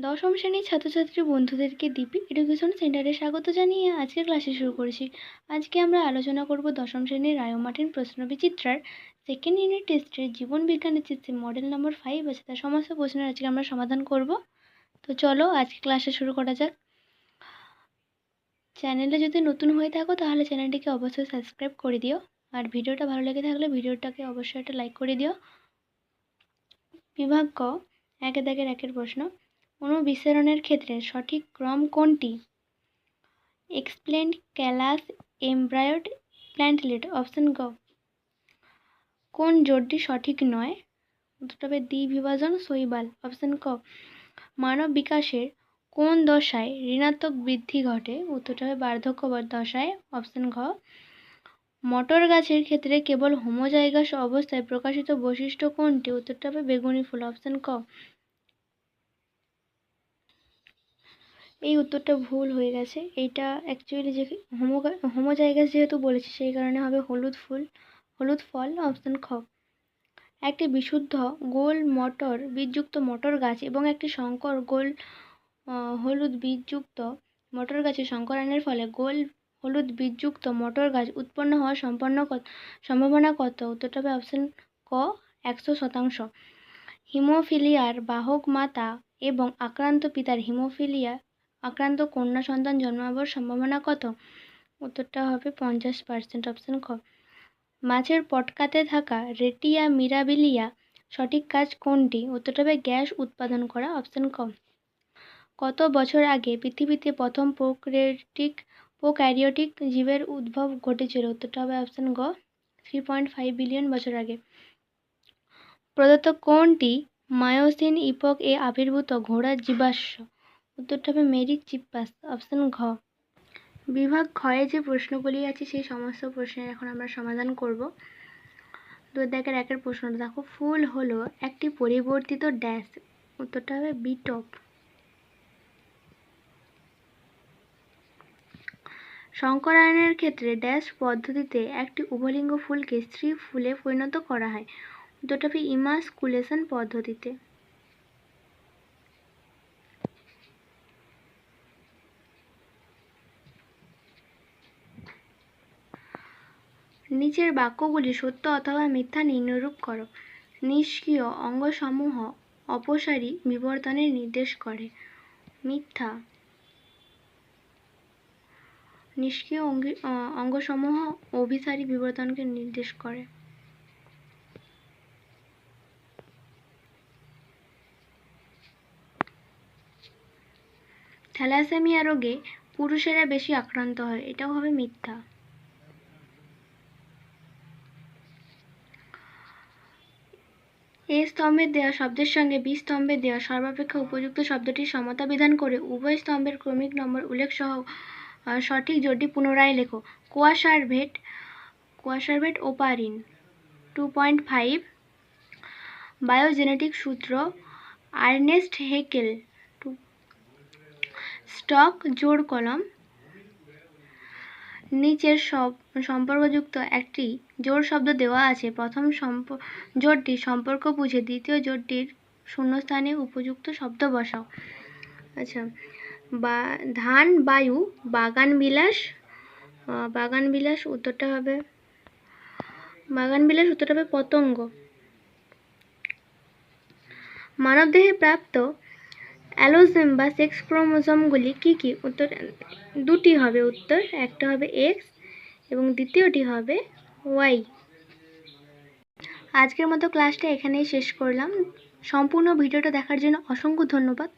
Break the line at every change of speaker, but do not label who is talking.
দশম শ্রেণীর ছাত্রছাত্রী বন্ধুদেরকে দীপি এডুকেশন সেন্টারে স্বাগত জানিয়ে আজকের ক্লাসে শুরু করেছি। আজকে আমরা আলোচনা করব দশম শ্রেণীর রায় ও মার্টিন প্রশ্নবিচিত্রার সেকেন্ড ইউনিট টেস্টের জীবন বিজ্ঞানের যে মডেল নম্বর 5 আছে তার সমস্ত প্রশ্নের আজকে আমরা সমাধান করব। তো চলো আজকে ক্লাসে শুরু করা যাক। চ্যানেলে যদি নতুন হয়ে থাকো তাহলে চ্যানেলটিকে অবশ্যই সাবস্ক্রাইব করে দিও, আর ভিডিওটা ভালো লেগে থাকলে ভিডিওটাকে অবশ্যই একটা লাইক করে দিও। বিভাগ ক, একের দাগের একের প্রশ্ন, অণু বিস্তারণের ক্ষেত্রে সঠিক ক্রম কোনটি? Explant callus embryoid plantlet. Option গ। কোন জোটটি সঠিক নয়? উত্তরটা হবে দ্বিবিভাজন শৈবাল। অপশন ক। মানব বিকাশের কোন দশায় ঋণাত্মক বৃদ্ধি ঘটে? উত্তরটা হবে বার্ধক্য দশায়। অপশন ঘ। মটর গাছের ক্ষেত্রে কেবল হোমোজাইগাস অবস্থায় প্রকাশিত বৈশিষ্ট্য কোনটি? উত্তরটা হবে বেগুনি ফুল। অপশন ক। এই উত্তরটা ভুল হয়ে গেছে, এইটা অ্যাকচুয়ালি যে হোমোজাইগাস যেহেতু বলেছি সেই কারণে হবে হলুদ ফল। অপশন খ। একটি বিশুদ্ধ গোল মটর বীজযুক্ত মটর গাছ এবং একটি সংকর গোল হলুদ বীজযুক্ত মটর গাছে সংকরায়নের ফলে গোল হলুদ বীজযুক্ত মটর গাছ উৎপন্ন হওয়ার সম্ভাবনা কত? উত্তরটা হবে অপশন ক, 100%। হিমোফিলিয়ার বাহক মাতা এবং আক্রান্ত পিতার হিমোফিলিয়া আক্রান্ত কন্যা সন্তান জন্মাবার সম্ভাবনা কত? উত্তরটা হবে 50%। অপশন খ। মাছের পটকাতে থাকা রেটিয়া মিরাবিলিয়া সঠিক কাজ কোনটি? উত্তরটা হবে গ্যাস উৎপাদন করা। অপশন ক। কত বছর আগে পৃথিবীতে প্রথম প্রোক্যারিওটিক জীবের উদ্ভব ঘটেছিল? উত্তরটা হবে অপশন গ, 3.5 বিলিয়ন বছর আগে। প্রদত্ত কোনটি মায়োসিন ইপক এ আবির্ভূত ঘোড়ার জীবাশ্ম? উত্তরটা হবে মেরিক চিপ্পাস। অপশন ঘ। বিভাগ ক্ষয়ে যে প্রশ্নগুলি আছে সেই সমস্ত প্রশ্নের এখন আমরা সমাধান করব। দুই একের প্রশ্নটা দেখো, ফুল হলো একটি পরিবর্তিত ড্যাশ। উত্তরটা হবে বিটপ। শঙ্করায়নের ক্ষেত্রে ড্যাশ পদ্ধতিতে একটি উভলিঙ্গ ফুলকে স্ত্রী ফুলে পরিণত করা হয়? উত্তরটা হবে ইমাস্কুলেশন পদ্ধতিতে। নিচের বাক্যগুলি সত্য অথবা মিথ্যা নির্ণয়রূপ করো। নিষ্ক্রিয় অঙ্গসমূহ অপসারী বিবর্তনের নির্দেশ করে। মিথ্যা। নিষ্ক্রিয় অঙ্গসমূহ অভিসারী বিবর্তনকে নির্দেশ করে। থ্যালাসেমিয়া রোগে পুরুষেরা বেশি আক্রান্ত হয়, এটাও হবে মিথ্যা। এ স্তম্ভের দেওয়া শব্দের সঙ্গে বি স্তম্ভের দেওয়া সর্বাপেক্ষা উপযুক্ত শব্দটির সমতা বিধান করে উভয় স্তম্ভের ক্রমিক নম্বর উল্লেখ সহ সঠিক জোটটি পুনরায় লেখো। Coacervate Oparin 2.5। বায়োজেনেটিক সূত্র আর্নেস্ট হেকেল। স্টক জোড় কলম। নিচের সম্পর্কযুক্ত একটি জোড় শব্দ দেওয়া আছে, প্রথম জোড়টি সম্পর্ক বুঝে দ্বিতীয় জোড়টির শূন্যস্থানে উপযুক্ত শব্দ বসাও। আচ্ছা, ধান বায়ু বাগানবিলাস উত্তরটা হবে পতঙ্গ। মানবদেহে প্রাপ্ত অ্যালোজেম বা সেক্স ক্রোমোজোমগুলি কি কি? উত্তর দুটি হবে উত্তর, একটা হবে এক্স এবং দ্বিতীয়টি হবে ওয়াই। আজকের মতো ক্লাসটা এখানেই শেষ করলাম। সম্পূর্ণ ভিডিওটা দেখার জন্য অসংখ্য ধন্যবাদ।